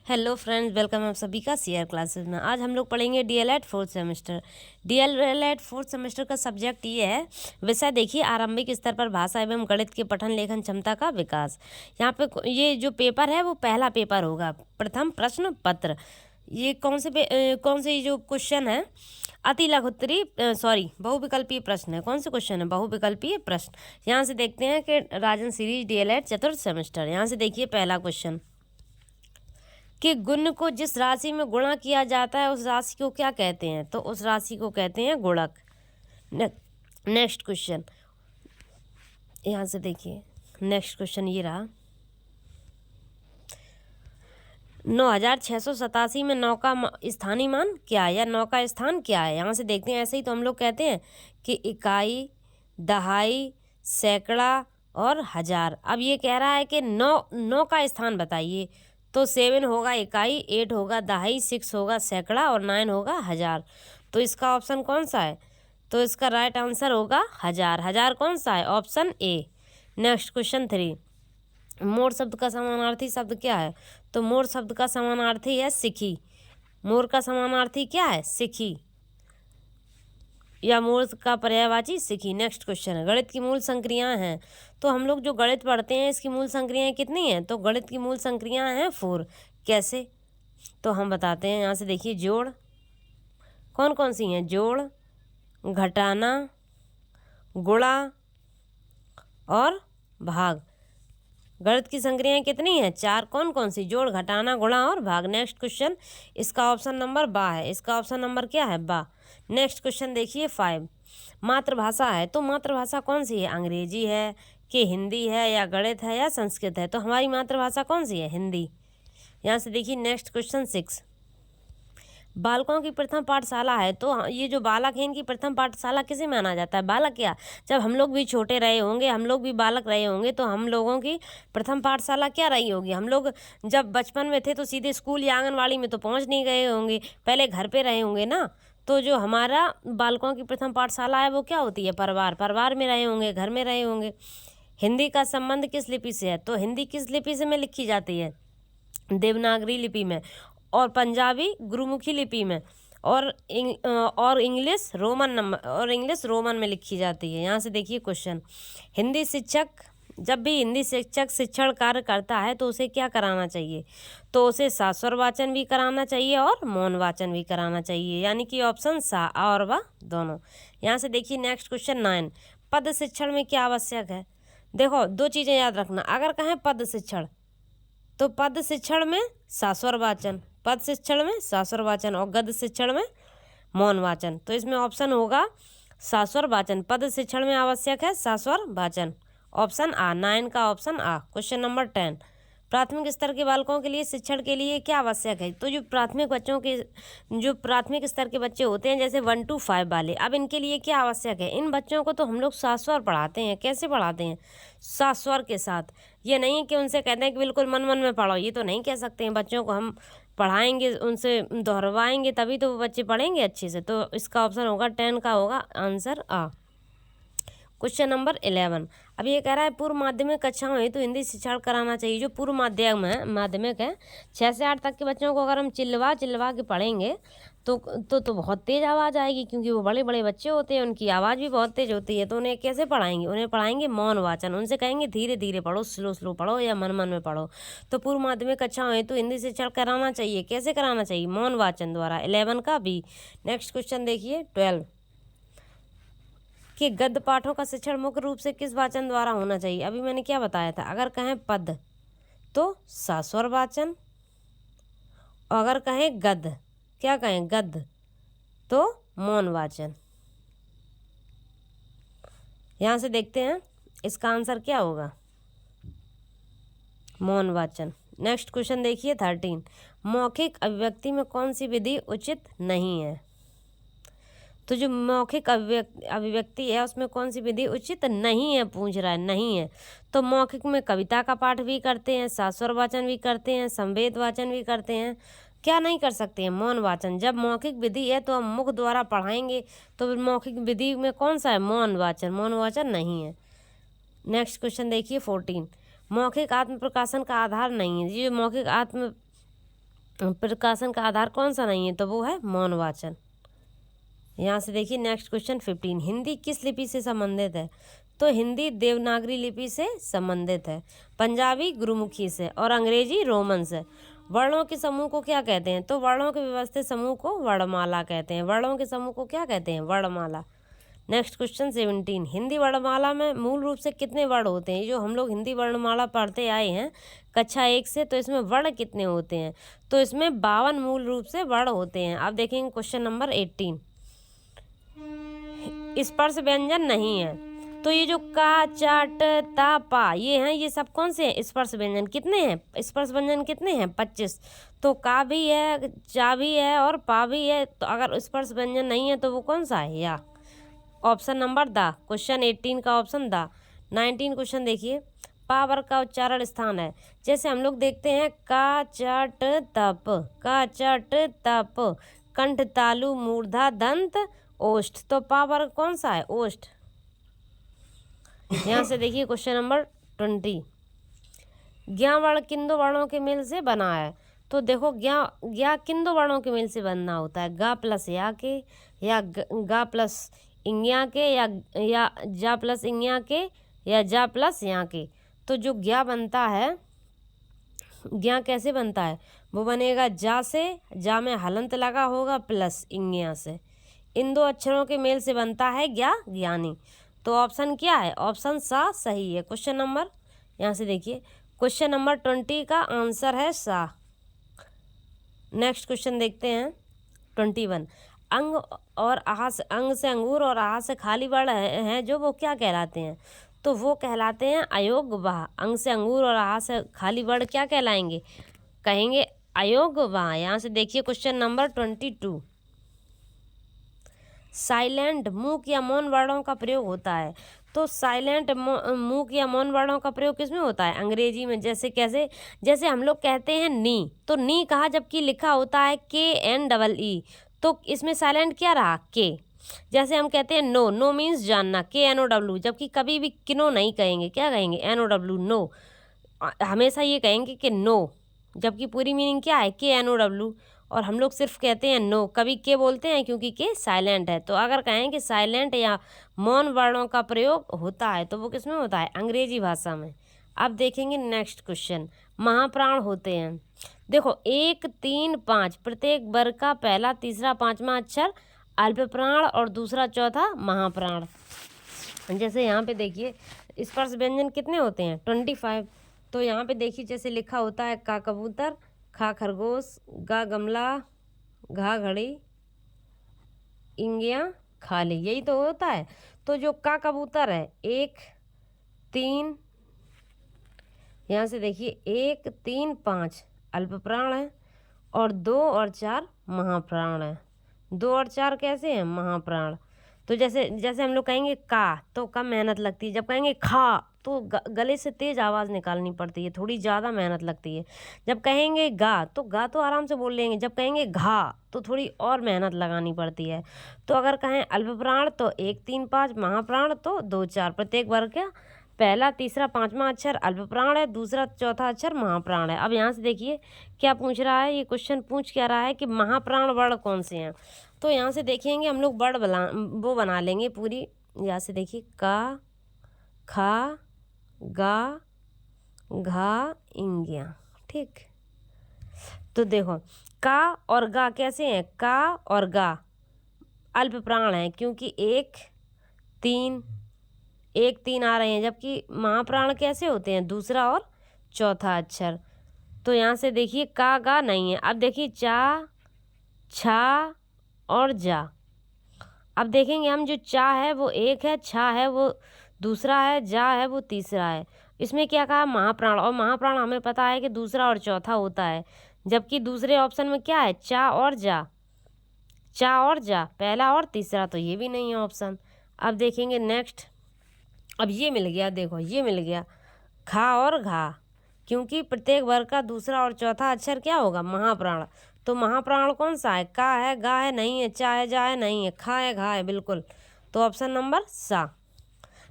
Hello friends, welcome आप सभी का सीआर क्लासेस में। आज हम लोग पढ़ेंगे DElEd fourth semester. DElEd fourth semester का सब्जेक्ट ये है, विषय देखिए आरंभिक स्तर पर भाषा एवं गणित के पठन लेखन क्षमता का विकास। यहाँ पे ये जो पेपर है वो पहला पेपर होगा, प्रथम प्रश्न पत्र। ये कौन से जो क्वेश्चन है, अति लघुत्तरी बहुविकल्पीय प्रश्न है। कौन से क्वेश्चन है? बहुविकल्पीय प्रश्न। यहाँ से देखते हैं कि राजन सीरीज डीएलएड चतुर्थ सेमेस्टर। यहाँ से देखिए पहला क्वेश्चन कि गुण को जिस राशि में गुणा किया जाता है उस राशि को क्या कहते हैं? तो उस राशि को कहते हैं गुणक। नेक्स्ट क्वेश्चन, यहाँ से देखिए नेक्स्ट क्वेश्चन ये रहा, 9687 में 9 का स्थानीय मान क्या है या 9 का स्थान क्या है? यहाँ से देखते हैं। ऐसे ही तो हम लोग कहते हैं कि इकाई, दहाई, सैकड़ा और हजार। अब ये कह रहा है कि 9 का स्थान बताइए, तो 7 होगा इकाई, 8 होगा दहाई, 6 होगा सैकड़ा और 9 होगा हजार। तो इसका ऑप्शन कौन सा है? तो इसका राइट आंसर होगा हजार। हजार कौन सा है? Option A. नेक्स्ट क्वेश्चन 3, मोर शब्द का समानार्थी शब्द क्या है? तो मोर शब्द का समानार्थी है सिखी। मोर का समानार्थी क्या है? सिखी, या मोर का पर्यायवाची सिखी। नेक्स्ट क्वेश्चन है, गणित की मूल संक्रियाएं हैं। तो हम लोग जो गणित पढ़ते हैं इसकी मूल संक्रियाएं कितनी हैं? तो गणित की मूल संक्रियाएं हैं 4। कैसे? तो हम बताते हैं। यहाँ से देखिए जोड़, कौन कौन सी हैं? जोड़, घटाना, गुणा और भाग। गणित की संक्रियाएं कितनी हैं? 4। कौन कौन सी? जोड़, घटाना, गुणा और भाग। नेक्स्ट क्वेश्चन, इसका ऑप्शन नंबर बा है। इसका ऑप्शन नंबर क्या है? बा। नेक्स्ट क्वेश्चन देखिए 5, मातृभाषा है। तो मातृभाषा कौन सी है? अंग्रेजी है कि हिंदी है या गणित है या संस्कृत है? तो हमारी मातृभाषा कौन सी है? हिंदी। यहाँ से देखिए नेक्स्ट क्वेश्चन 6, बालकों की प्रथम पाठशाला है। तो ये जो बालक है इनकी प्रथम पाठशाला किसे माना जाता है? बालक क्या? जब हम लोग भी छोटे रहे होंगे, हम लोग भी बालक रहे होंगे, तो हम लोगों की प्रथम पाठशाला क्या रही होगी? हम लोग जब बचपन में थे तो सीधे स्कूल या आंगनवाड़ी में तो पहुंच नहीं गए होंगे, पहले घर पे रहे होंगे ना। तो जो हमारा बालकों की प्रथम पाठशाला है वो क्या होती है? परिवार में रहे होंगे, घर में रहे होंगे। हिंदी का संबंध किस लिपि से है? तो हिंदी किस लिपि से में लिखी जाती है? देवनागरी लिपि में। और पंजाबी गुरुमुखी लिपि में। और इंग्लिश रोमन में लिखी जाती है। यहाँ से देखिए क्वेश्चन, हिंदी शिक्षक, जब भी हिंदी शिक्षक शिक्षण कार्य करता है तो उसे क्या कराना चाहिए? तो उसे सास्वर वाचन भी कराना चाहिए और मौन वाचन भी कराना चाहिए, यानी कि ऑप्शन सा और व दोनों। यहाँ से देखिए नेक्स्ट क्वेश्चन 9, पद शिक्षण में क्या आवश्यक है? देखो दो चीज़ें याद रखना। अगर कहें पद शिक्षण तो पद शिक्षण में सास्वर वाचन, पद शिक्षण में सास्वर वाचन और गद्य शिक्षण में मौन वाचन। तो इसमें ऑप्शन होगा सास्वर वाचन। पद शिक्षण में आवश्यक है सास्वर वाचन। ऑप्शन आ, 9 का ऑप्शन आ। क्वेश्चन नंबर 10, प्राथमिक स्तर के बालकों के लिए शिक्षण के लिए क्या आवश्यक है? तो जो प्राथमिक स्तर के बच्चे होते हैं, जैसे 1 to 5 वाले, अब इनके लिए क्या आवश्यक है? इन बच्चों को तो हम लोग सास्वर पढ़ाते हैं। कैसे पढ़ाते हैं? सास्वर के साथ। ये नहीं है कि उनसे कहते हैं कि बिल्कुल मन मन में पढ़ो, ये तो नहीं कह सकते हैं। बच्चों को हम पढ़ाएंगे, उनसे दोहरवाएंगे, तभी तो वो बच्चे पढ़ेंगे अच्छे से। तो इसका ऑप्शन होगा 10 का होगा आंसर आ। क्वेश्चन नंबर 11, अब ये कह रहा है पूर्व माध्यमिक कक्षाओं में तो हिंदी शिक्षण कराना चाहिए। जो पूर्व माध्यमिक है 6 से 8 तक के बच्चों को अगर हम चिल्लवा के पढ़ेंगे तो बहुत तेज़ आवाज़ आएगी, क्योंकि वो बड़े बड़े बच्चे होते हैं, उनकी आवाज़ भी बहुत तेज़ होती है। तो उन्हें कैसे पढ़ाएंगे? उन्हें पढ़ाएंगे मौन वाचन। उनसे कहेंगे धीरे धीरे पढ़ो, स्लो पढ़ो या मन मन में पढ़ो। तो पूर्व माध्यमिक कक्षाओं में तो हिंदी शिक्षण कराना चाहिए। कैसे कराना चाहिए? मौन वाचन द्वारा। 11 का बी। नेक्स्ट क्वेश्चन देखिए 12, कि गद्य पाठों का शिक्षण मुख्य रूप से किस वाचन द्वारा होना चाहिए? अभी मैंने क्या बताया था, अगर कहें पद तो सास्वर वाचन, और अगर कहें गद्य, क्या कहें? गद्य तो मौन वाचन। यहाँ से देखते हैं इसका आंसर क्या होगा, मौन वाचन। नेक्स्ट क्वेश्चन देखिए 13, मौखिक अभिव्यक्ति में कौन सी विधि उचित नहीं है? तो जो मौखिक अभिव्यक्ति है उसमें कौन सी विधि उचित नहीं है, पूछ रहा है। नहीं है तो मौखिक में कविता का पाठ भी करते हैं, सास्वर वाचन भी करते हैं, संवेद वाचन भी करते हैं। क्या नहीं कर सकते हैं? मौन वाचन। जब मौखिक विधि है तो हम मुख द्वारा पढ़ाएंगे, तो मौखिक विधि में कौन सा है? मौन वाचन। मौन वाचन नहीं है। नेक्स्ट क्वेश्चन देखिए 14, मौखिक आत्म प्रकाशन का आधार नहीं है। ये मौखिक आत्म प्रकाशन का आधार कौन सा नहीं है, तो वो है मौनवाचन। यहाँ से देखिए नेक्स्ट क्वेश्चन 15, हिंदी किस लिपि से संबंधित है, तो हिंदी देवनागरी लिपि से संबंधित है, पंजाबी गुरुमुखी से और अंग्रेजी रोमन से। वर्णों के समूह को क्या कहते हैं, तो वर्णों के व्यवस्थित समूह को वर्णमाला कहते हैं। वर्णों के समूह को क्या कहते हैं, वर्णमाला। नेक्स्ट क्वेश्चन 17, हिंदी वर्णमाला में मूल रूप से कितने वर्ण होते हैं। जो हम लोग हिंदी वर्णमाला पढ़ते आए हैं कक्षा 1 से, तो इसमें वर्ण कितने होते हैं, तो इसमें 52 मूल रूप से वर्ण होते हैं। अब देखेंगे क्वेश्चन नंबर 18, स्पर्श व्यंजन नहीं है, तो ये जो का, चा, ट, ता, पा ये हैं, ये सब कौन से हैं, स्पर्श व्यंजन। कितने हैं स्पर्श व्यंजन, कितने हैं, 25। तो का भी है, चा भी है और पा भी है, तो अगर स्पर्श व्यंजन नहीं है तो वो कौन सा है, या ऑप्शन नंबर द। क्वेश्चन 18 का ऑप्शन द। 19 क्वेश्चन देखिए, पा वर्ग का उच्चारण स्थान है। जैसे हम लोग देखते हैं का, चट, तप, का, चट, तप, कंठ, तालु, मूर्धा, दंत, ओष्ठ, तो पा वर्ग कौन सा है, ओष्ठ। यहाँ से देखिए क्वेश्चन नंबर 20, ज्ञा वर्ण किन दो वर्णों के मेल से बना है, तो देखो ज्ञा किन दो वर्णों के मेल से बनना होता है, गा प्लस या के, या गा प्लस इंग्या के, या जा प्लस इंग्या के, या जा प्लस यहाँ के। तो जो ज्ञा बनता है, ज्ञा कैसे बनता है, वो बनेगा जा से, जा में हलंत लगा होगा प्लस इंग्या से, इन दो अक्षरों के मेल से बनता है ज्ञा, ज्ञानी। तो ऑप्शन क्या है, ऑप्शन सा सही है। क्वेश्चन नंबर, यहाँ से देखिए क्वेश्चन नंबर 20 का आंसर है सा। नेक्स्ट क्वेश्चन देखते हैं 21, अंग और आहा से, अंग से अंगूर और आहा से खाली वर्ण हैं जो, वो क्या कहलाते हैं, तो वो कहलाते हैं अयोग्य वाह। अंग से अंगूर और आहा से खाली वर्ण क्या कहलाएंगे, कहेंगे अयोग्य वाह। यहाँ से देखिए क्वेश्चन नंबर 22, साइलेंट मूक या मौन वर्णों का प्रयोग होता है, तो साइलेंट मूक या मौन वर्णों का प्रयोग किसमें होता है, अंग्रेजी में। जैसे कैसे, जैसे हम लोग कहते हैं नी, तो नी कहा जबकि लिखा होता है KNEE, तो इसमें साइलेंट क्या रहा, के। जैसे हम कहते हैं नो, नो मीन्स जानना, KNOW, जबकि कभी भी किनो नहीं कहेंगे, क्या कहेंगे, NOW, नो। हमेशा ये कहेंगे कि नो, जबकि पूरी मीनिंग क्या है, KNOW, और हम लोग सिर्फ कहते हैं नो, कभी के बोलते हैं क्योंकि के साइलेंट है। तो अगर कहें कि साइलेंट या मौन वर्णों का प्रयोग होता है, तो वो किस में होता है, अंग्रेजी भाषा में। अब देखेंगे नेक्स्ट क्वेश्चन, महाप्राण होते हैं। देखो 1, 3, 5 प्रत्येक वर्ग का पहला, तीसरा, पांचवा अक्षर अल्प प्राण और दूसरा, चौथा महाप्राण। जैसे यहाँ पे देखिए स्पर्श व्यंजन कितने होते हैं, 25। तो यहाँ पे देखिए जैसे लिखा होता है का कबूतर, खा खरगोश, गा गमला, घा घड़ी, इंगिया खाली, यही तो होता है। तो जो का कबूतर है 1, 3, यहाँ से देखिए 1, 3, 5 अल्प प्राण है और 2 और 4 महाप्राण है। 2 और 4 कैसे हैं, महाप्राण। तो जैसे जैसे हम लोग कहेंगे का, तो कम मेहनत लगती है। जब कहेंगे खा, तो गले से तेज आवाज़ निकालनी पड़ती है, थोड़ी ज़्यादा मेहनत लगती है। जब कहेंगे गा, तो गा तो आराम से बोल लेंगे। जब कहेंगे घा, तो थोड़ी और मेहनत लगानी पड़ती है। तो अगर कहें अल्प प्राण, तो 1, 3, 5 महाप्राण, तो 2, 4 प्रत्येक वर्ग का पहला, तीसरा, पांचवा अक्षर अल्प प्राण है, दूसरा, चौथा अक्षर महाप्राण है। अब यहाँ से देखिए क्या पूछ रहा है, ये क्वेश्चन पूछ क्या रहा है कि महाप्राण वर्ण कौन से हैं। तो यहाँ से देखेंगे हम लोग वर्ण वो बना लेंगे पूरी। यहाँ से देखिए का, खा, गा, घा, इंगिया, ठीक। तो देखो का और गा कैसे हैं, का और गा अल्प प्राण है, क्योंकि 1, 3 आ रहे हैं, जबकि महाप्राण कैसे होते हैं, दूसरा और चौथा अक्षर। तो यहाँ से देखिए का, गा नहीं है। अब देखिए चा, छा और जा। अब देखेंगे हम, जो चा है वो 1 है, छा है वो दूसरा है, जा है वो तीसरा है। इसमें क्या कहा, महाप्राण, और महाप्राण हमें पता है कि दूसरा और चौथा होता है, जबकि दूसरे ऑप्शन में क्या है, चा और जा, चा और जा पहला और तीसरा, तो ये भी नहीं है ऑप्शन। अब देखेंगे नेक्स्ट, अब ये मिल गया, देखो ये मिल गया खा और घा, क्योंकि प्रत्येक वर्ग का दूसरा और चौथा अक्षर क्या होगा, महाप्राण। तो महाप्राण कौन सा है, का है, गा है नहीं है, चा है, जा है नहीं है, खा है, घा है बिल्कुल। तो ऑप्शन नंबर सा।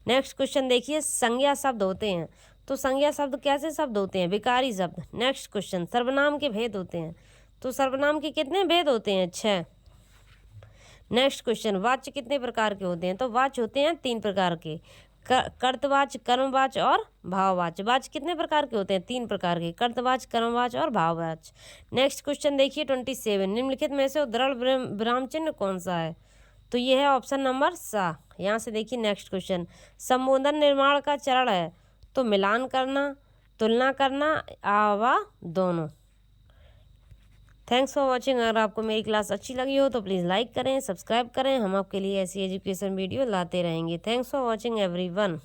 नेक्स्ट क्वेश्चन देखिए, संज्ञा शब्द होते हैं। तो संज्ञा शब्द कैसे शब्द होते हैं, विकारी शब्द। नेक्स्ट क्वेश्चन, सर्वनाम के भेद होते हैं। तो सर्वनाम के कितने भेद होते हैं? 6। नेक्स्ट क्वेश्चन, वाच्य कितने प्रकार के होते हैं? तो वाच्य होते हैं 3 प्रकार के, कर्तवाच्य, कर्मवाच्य और भाववाच्य। वाच्य कितने प्रकार के होते हैं? 3 प्रकार के, कर्तवाच्य, कर्मवाच्य और भाववाच्य। नेक्स्ट क्वेश्चन देखिए 27, निम्नलिखित में से उद्धरण विराम चिन्ह कौन सा है? तो ये है ऑप्शन नंबर सा। यहाँ से देखिए नेक्स्ट क्वेश्चन, संबोधन निर्माण का चरण है तो मिलान करना, तुलना करना, व दोनों। Thanks for watching. अगर आपको मेरी क्लास अच्छी लगी हो तो प्लीज़ लाइक करें, सब्सक्राइब करें। हम आपके लिए ऐसी एजुकेशन वीडियो लाते रहेंगे। Thanks for watching everyone.